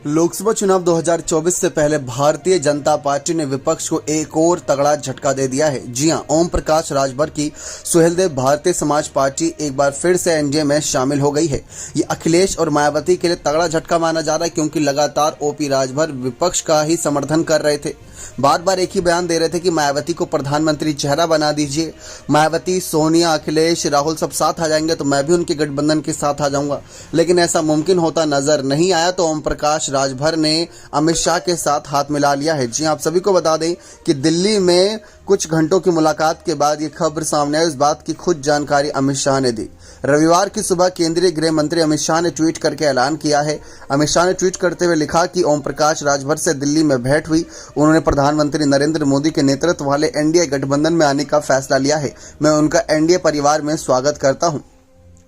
लोकसभा चुनाव 2024 से पहले भारतीय जनता पार्टी ने विपक्ष को एक और तगड़ा झटका दे दिया है। जी हां, ओम प्रकाश राजभर की सुहेलदेव भारतीय समाज पार्टी एक बार फिर से एनडीए में शामिल हो गई है। ये अखिलेश और मायावती के लिए तगड़ा झटका माना जा रहा है, क्योंकि लगातार ओपी राजभर विपक्ष का ही समर्थन कर रहे थे। बार बार एक ही बयान दे रहे थे कि मायावती को प्रधानमंत्री चेहरा बना दीजिए। मायावती, सोनिया, अखिलेश, राहुल सब साथ आ जाएंगे तो मैं भी उनके गठबंधन के साथ आ जाऊंगा, लेकिन ऐसा मुमकिन होता नजर नहीं आया। तो ओम प्रकाश राजभर ने अमित शाह के साथ हाथ मिला लिया है। जी, आप सभी को बता दें कि दिल्ली में कुछ घंटों की मुलाकात के बाद ये खबर सामने आई। इस बात की खुद जानकारी अमित शाह ने दी। रविवार की सुबह केंद्रीय गृह मंत्री अमित शाह ने ट्वीट करके ऐलान किया है। अमित शाह ने ट्वीट करते हुए लिखा कि ओम प्रकाश राजभर से दिल्ली में भेंट हुई। उन्होंने प्रधानमंत्री नरेंद्र मोदी के नेतृत्व वाले एनडीए गठबंधन में आने का फैसला लिया है। मैं उनका एनडीए परिवार में स्वागत करता हूं।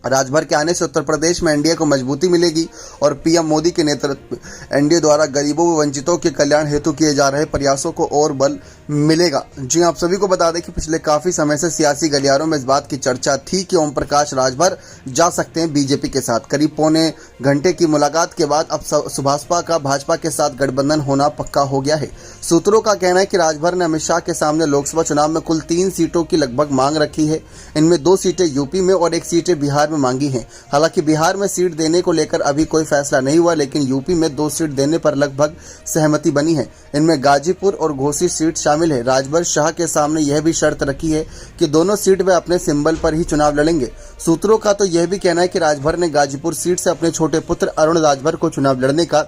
राजभर के आने से उत्तर प्रदेश में एनडीए को मजबूती मिलेगी और पीएम मोदी के नेतृत्व एनडीए द्वारा गरीबों व वंचितों के कल्याण हेतु किए जा रहे प्रयासों को और बल मिलेगा। जी, आप सभी को बता दें कि पिछले काफी समय से सियासी गलियारों में इस बात की चर्चा थी कि ओम प्रकाश राजभर जा सकते हैं बीजेपी के साथ। करीब पौने घंटे की मुलाकात के बाद अब सुभाषपा का भाजपा के साथ गठबंधन होना पक्का हो गया है। सूत्रों का कहना है कि राजभर ने अमित शाह के सामने लोकसभा चुनाव में कुल 3 सीटों की लगभग मांग रखी है। इनमें 2 सीटें यूपी में और 1 सीटें बिहार में मांगी हैं। हालांकि बिहार में सीट देने को लेकर अभी कोई फैसला नहीं हुआ, लेकिन यूपी में 2 सीट देने पर लगभग सहमति बनी है। इनमें गाजीपुर और घोसी सीट शामिल है। राजभर शाह के सामने यह भी शर्त रखी है कि दोनों सीट वे अपने सिंबल पर ही चुनाव लड़ेंगे। सूत्रों का तो यह भी कहना है कि राजभर ने गाजीपुर सीट से अपने छोटे पुत्र अरुण राजभर को चुनाव लड़ने का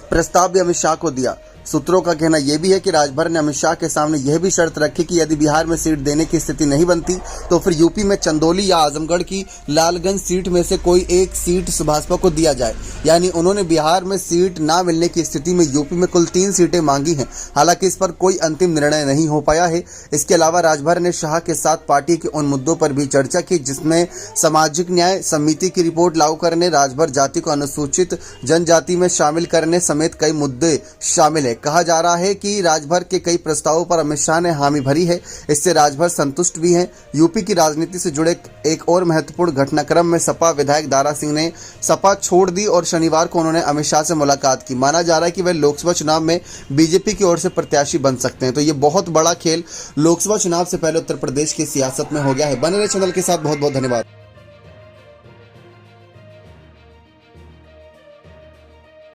प्रस्ताव भी अमित शाह को दिया। सूत्रों का कहना यह भी है कि राजभर ने अमित शाह के सामने यह भी शर्त रखी कि यदि बिहार में सीट देने की स्थिति नहीं बनती तो फिर यूपी में चंदौली या आजमगढ़ की लालगंज सीट में से कोई एक सीट भाजपा को दिया जाए। यानी उन्होंने बिहार में सीट ना मिलने की स्थिति में यूपी में कुल 3 सीटें मांगी हैं। हालांकि इस पर कोई अंतिम निर्णय नहीं हो पाया है। इसके अलावा राजभर ने शाह के साथ पार्टी के उन मुद्दों पर भी चर्चा की जिसमें सामाजिक न्याय समिति की रिपोर्ट लागू करने, राजभर जाति को अनुसूचित जनजाति में शामिल करने समेत कई मुद्दे शामिल है। कहा जा रहा है कि राजभर के कई प्रस्तावों पर अमित शाह ने हामी भरी है। इससे राजभर संतुष्ट भी हैं। यूपी की राजनीति से जुड़े एक और महत्वपूर्ण घटनाक्रम में सपा विधायक दारा सिंह ने सपा छोड़ दी और शनिवार को उन्होंने अमित शाह से मुलाकात की। माना जा रहा है कि वे लोकसभा चुनाव में बीजेपी की ओर से प्रत्याशी बन सकते हैं। तो ये बहुत बड़ा खेल लोकसभा चुनाव से पहले उत्तर प्रदेश की सियासत में हो गया है। बने रहे चैनल के साथ। बहुत बहुत धन्यवाद।